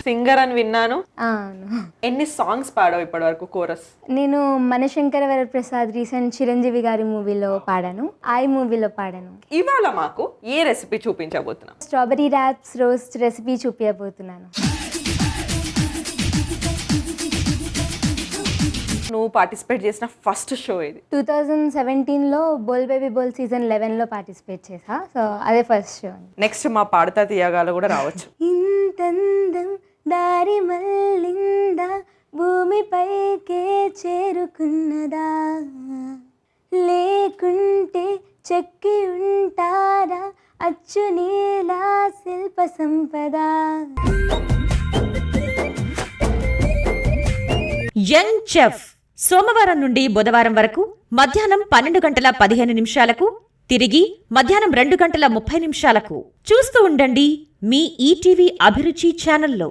Singer అని విన్నాను. అవును. ఎన్ని సాంగ్స్ పాడావు ఇప్పటి వరకు కోరస్? నేను మనశంకర వరప్రసాద్ రీసెంట్ చిరంజీవి గారి మూవీలో పాడాను, ఐ మూవీలో పాడాను. ఇవాళ మాకు ఏ రెసిపీ చూపించబోతున్నాం? స్ట్రాబెరీ ర్యాప్స్ రోస్ట్ రెసిపీ చూపించబోతున్నాను. నువ్వు పార్టిసిపేట్ చేసిన ఫస్ట్ షో ఇది? 2017లో బోల్ బేబీ బోల్ సీజన్ 11లో పార్టిసిపేట్ చేసా. సో అదే ఫస్ట్ షో. నెక్స్ట్ మా పాడతా తీయగాలు కూడా రావచ్చు. ఇంతందం దారి మళ్ళిందా, భూమిపైకే చేరుకున్నదా, లేకుంటే చెక్కి ఉంటారా అచ్చు నీలా శిల్ప సంపద. యంగ్ చెఫ్ సోమవారం నుండి బుధవారం వరకు మధ్యాహ్నం 12:15 తిరిగి మధ్యాహ్నం 2:30 చూస్తూ ఉండండి మీ ఈటీవీ అభిరుచి ఛానల్లో.